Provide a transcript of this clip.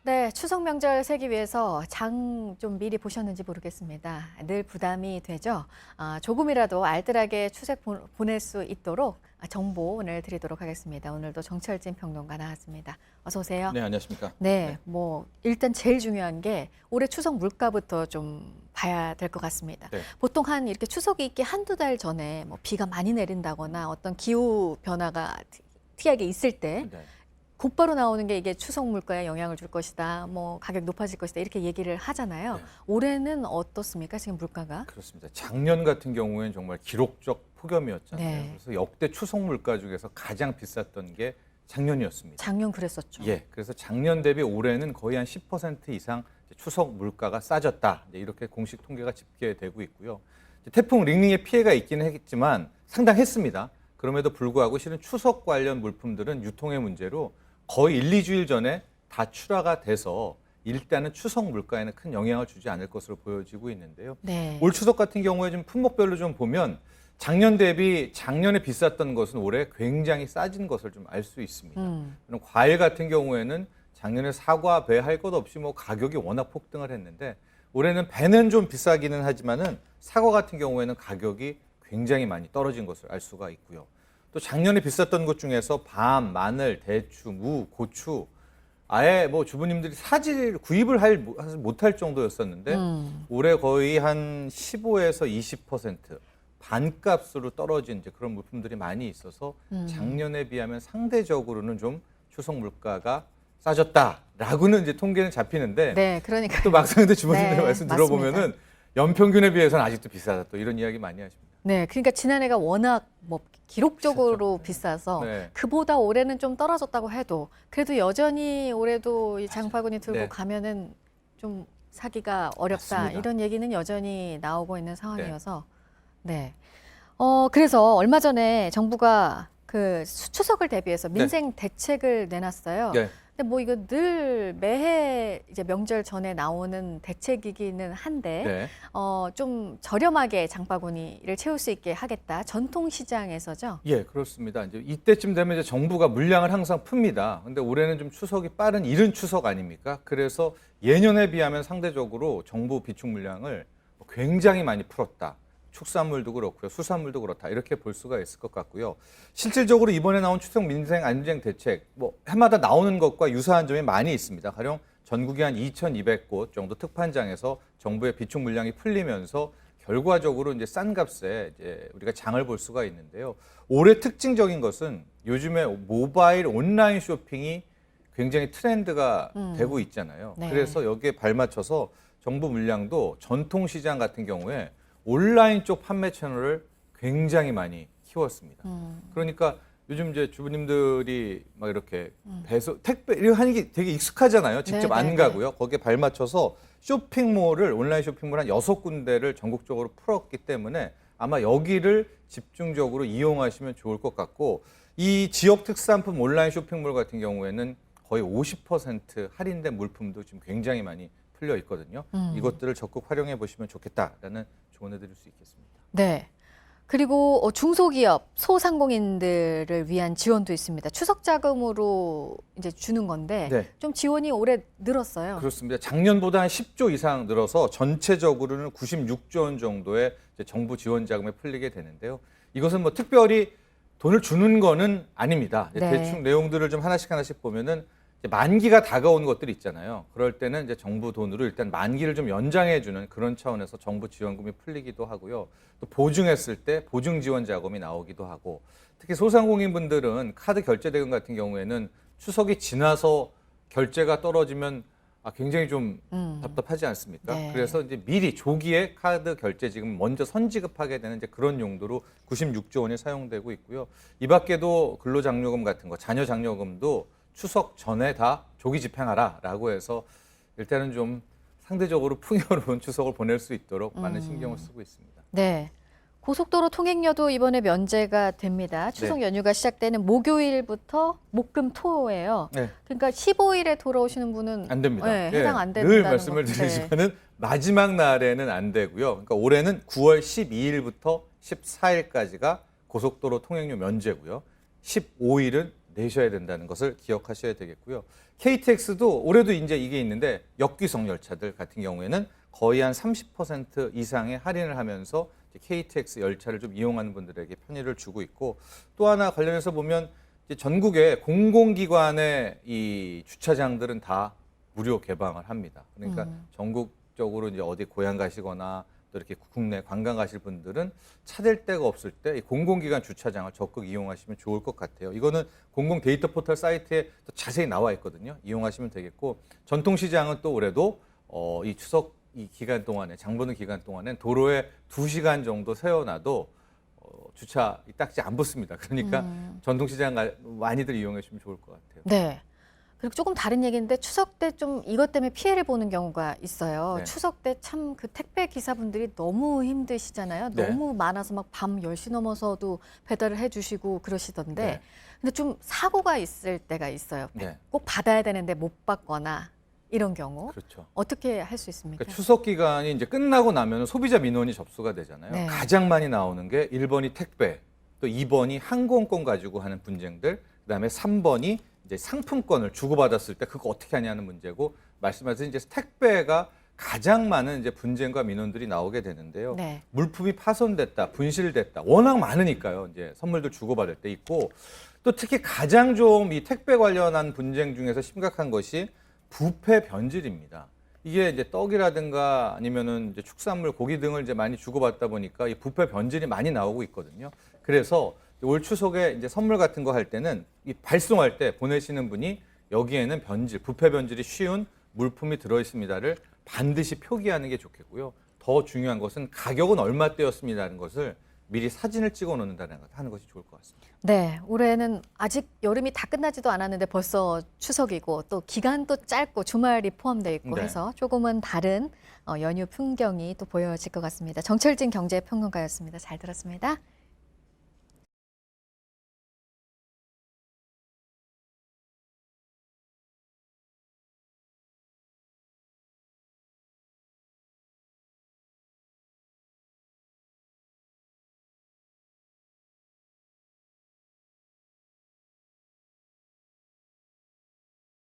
네, 추석 명절 세기 위해서 장 좀 미리 보셨는지 모르겠습니다. 늘 부담이 되죠. 조금이라도 알뜰하게 추석 보낼 수 있도록 정보 오늘 드리도록 하겠습니다. 오늘도 정철진 평론가 나왔습니다. 어서 오세요. 네, 안녕하십니까. 네, 일단 제일 중요한 게 올해 추석 물가부터 좀 봐야 될 것 같습니다. 네. 보통 이렇게 추석이 있기 한두 달 전에 비가 많이 내린다거나 어떤 기후 변화가 티하게 있을 때 네. 곧바로 나오는 게 이게 추석 물가에 영향을 줄 것이다, 가격 높아질 것이다 이렇게 얘기를 하잖아요. 네. 올해는 어떻습니까? 지금 물가가? 그렇습니다. 작년 같은 경우에는 정말 기록적 폭염이었잖아요. 네. 그래서 역대 추석 물가 중에서 가장 비쌌던 게 작년이었습니다. 작년 그랬었죠. 예, 그래서 작년 대비 올해는 거의 한 10% 이상 추석 물가가 싸졌다. 이렇게 공식 통계가 집계되고 있고요. 태풍 링링의 피해가 있기는 했지만 상당했습니다. 그럼에도 불구하고 실은 추석 관련 물품들은 유통의 문제로 거의 1, 2주일 전에 다 출하가 돼서 일단은 추석 물가에는 큰 영향을 주지 않을 것으로 보여지고 있는데요. 네. 올 추석 같은 경우에 좀 품목별로 좀 보면 작년 대비 작년에 비쌌던 것은 올해 굉장히 싸진 것을 좀 알 수 있습니다. 그럼 과일 같은 경우에는 작년에 사과, 배 할 것 없이 가격이 워낙 폭등을 했는데 올해는 배는 좀 비싸기는 하지만은 사과 같은 경우에는 가격이 굉장히 많이 떨어진 것을 알 수가 있고요. 또 작년에 비쌌던 것 중에서 밤, 마늘, 대추, 무, 고추 아예 주부님들이 구입을 못할 정도였었는데 올해 거의 한 15에서 20% 반값으로 떨어진 이제 그런 물품들이 많이 있어서 작년에 비하면 상대적으로는 좀 추석 물가가 싸졌다라고는 이제 통계는 잡히는데 네, 그러니까 또 막상 주부님들 네, 말씀 맞습니다. 들어보면은 연평균에 비해서는 아직도 비싸다 또 이런 이야기 많이 하십니다. 네, 그러니까 지난해가 워낙 기록적으로 비싸서 네. 그보다 올해는 좀 떨어졌다고 해도 그래도 여전히 올해도 이 장바구니 들고 네. 가면은 좀 사기가 어렵다 맞습니다. 이런 얘기는 여전히 나오고 있는 상황이어서 네. 그래서 얼마 전에 정부가 그 추석을 대비해서 민생 대책을 내놨어요. 네. 근데 이거 늘 매해 이제 명절 전에 나오는 대책이기는 한데 네. 좀 저렴하게 장바구니를 채울 수 있게 하겠다. 전통시장에서죠. 예, 그렇습니다. 이제 이때쯤 되면 이제 정부가 물량을 항상 풉니다. 근데 올해는 좀 추석이 빠른 이른 추석 아닙니까? 그래서 예년에 비하면 상대적으로 정부 비축 물량을 굉장히 많이 풀었다. 축산물도 그렇고요, 수산물도 그렇다 이렇게 볼 수가 있을 것 같고요. 실질적으로 이번에 나온 추석 민생 안정 대책 해마다 나오는 것과 유사한 점이 많이 있습니다. 가령 전국에 한 2,200곳 정도 특판장에서 정부의 비축 물량이 풀리면서 결과적으로 이제 싼 값에 이제 우리가 장을 볼 수가 있는데요. 올해 특징적인 것은 요즘에 모바일 온라인 쇼핑이 굉장히 트렌드가 되고 있잖아요. 네. 그래서 여기에 발맞춰서 정부 물량도 전통시장 같은 경우에 온라인 쪽 판매 채널을 굉장히 많이 키웠습니다. 그러니까 요즘 이제 주부님들이 이렇게 배송, 택배 이런 하는 게 되게 익숙하잖아요. 직접 네, 안 네, 가고요. 거기에 발맞춰서 온라인 쇼핑몰 한 6군데를 전국적으로 풀었기 때문에 아마 여기를 집중적으로 이용하시면 좋을 것 같고 이 지역 특산품 온라인 쇼핑몰 같은 경우에는 거의 50% 할인된 물품도 지금 굉장히 많이 풀려 있거든요. 이것들을 적극 활용해 보시면 좋겠다라는 조언을 드릴 수 있겠습니다. 네. 그리고 중소기업, 소상공인들을 위한 지원도 있습니다. 추석 자금으로 이제 주는 건데 네. 좀 지원이 올해 늘었어요. 그렇습니다. 작년보다 한 10조 이상 늘어서 전체적으로는 96조 원 정도의 이제 정부 지원 자금에 풀리게 되는데요. 이것은 특별히 돈을 주는 거는 아닙니다. 네. 대충 내용들을 좀 하나씩 보면은 이제 만기가 다가오는 것들이 있잖아요. 그럴 때는 이제 정부 돈으로 일단 만기를 좀 연장해주는 그런 차원에서 정부 지원금이 풀리기도 하고요. 또 보증했을 때 보증 지원 자금이 나오기도 하고 특히 소상공인분들은 카드 결제 대금 같은 경우에는 추석이 지나서 결제가 떨어지면 굉장히 좀 답답하지 않습니까? 네. 그래서 이제 미리 조기에 카드 결제 지금 먼저 선지급하게 되는 이제 그런 용도로 96조 원이 사용되고 있고요. 이 밖에도 근로장려금 같은 거, 자녀장려금도 추석 전에 다 조기 집행하라라고 해서 일단은 좀 상대적으로 풍요로운 추석을 보낼 수 있도록 많은 신경을 쓰고 있습니다. 네. 고속도로 통행료도 이번에 면제가 됩니다. 추석 네. 연휴가 시작되는 목요일부터 목금토예요. 네. 그러니까 15일에 돌아오시는 분은 안 됩니다. 네, 해당 안 된다는 늘 말씀을 거. 드리지만은 마지막 날에는 안 되고요. 그러니까 올해는 9월 12일부터 14일까지가 고속도로 통행료 면제고요. 15일은 내셔야 된다는 것을 기억하셔야 되겠고요. KTX도 올해도 이제 이게 있는데 역귀성 열차들 같은 경우에는 거의 한 30% 이상의 할인을 하면서 KTX 열차를 좀 이용하는 분들에게 편의를 주고 있고, 또 하나 관련해서 보면 이제 전국의 공공기관의 이 주차장들은 다 무료 개방을 합니다. 그러니까 전국적으로 이제 어디 고향 가시거나 또 이렇게 국내 관광 가실 분들은 차댈 데가 없을 때 이 공공기관 주차장을 적극 이용하시면 좋을 것 같아요. 이거는 공공 데이터 포털 사이트에 또 자세히 나와 있거든요. 이용하시면 되겠고, 전통시장은 또 올해도 이 추석 이 기간 동안에, 장 보는 기간 동안엔 도로에 2시간 정도 세워놔도 주차 딱지 안 붙습니다. 그러니까 전통시장 많이들 이용해 주시면 좋을 것 같아요. 네. 그리고 조금 다른 얘기인데 추석 때 좀 이것 때문에 피해를 보는 경우가 있어요. 네. 추석 때 참 그 택배 기사분들이 너무 힘드시잖아요. 네. 너무 많아서 막 밤 10시 넘어서도 배달을 해주시고 그러시던데, 네. 근데 좀 사고가 있을 때가 있어요. 네. 꼭 받아야 되는데 못 받거나 이런 경우 그렇죠. 어떻게 할 수 있습니까? 그러니까 추석 기간이 이제 끝나고 나면 소비자 민원이 접수가 되잖아요. 네. 가장 많이 나오는 게 1번이 택배, 또 2번이 항공권 가지고 하는 분쟁들, 그다음에 3번이 이제 상품권을 주고받았을 때 그거 어떻게 하냐는 문제고, 말씀하신 이제 택배가 가장 많은 이제 분쟁과 민원들이 나오게 되는데요. 네. 물품이 파손됐다, 분실됐다, 워낙 많으니까요. 이제 선물들 주고받을 때 있고, 또 특히 가장 좀 이 택배 관련한 분쟁 중에서 심각한 것이 부패 변질입니다. 이게 이제 떡이라든가 아니면은 이제 축산물, 고기 등을 이제 많이 주고받다 보니까 이 부패 변질이 많이 나오고 있거든요. 그래서 올 추석에 이제 선물 같은 거 할 때는 이 발송할 때 보내시는 분이 여기에는 변질, 부패 변질이 쉬운 물품이 들어 있습니다를 반드시 표기하는 게 좋겠고요. 더 중요한 것은 가격은 얼마대였습니다라는 것을 미리 사진을 찍어 놓는다는 것 하는 것이 좋을 것 같습니다. 네, 올해는 아직 여름이 다 끝나지도 않았는데 벌써 추석이고 또 기간도 짧고 주말이 포함되어 있고 네. 해서 조금은 다른 연휴 풍경이 또 보여질 것 같습니다. 정철진 경제평론가였습니다. 잘 들었습니다.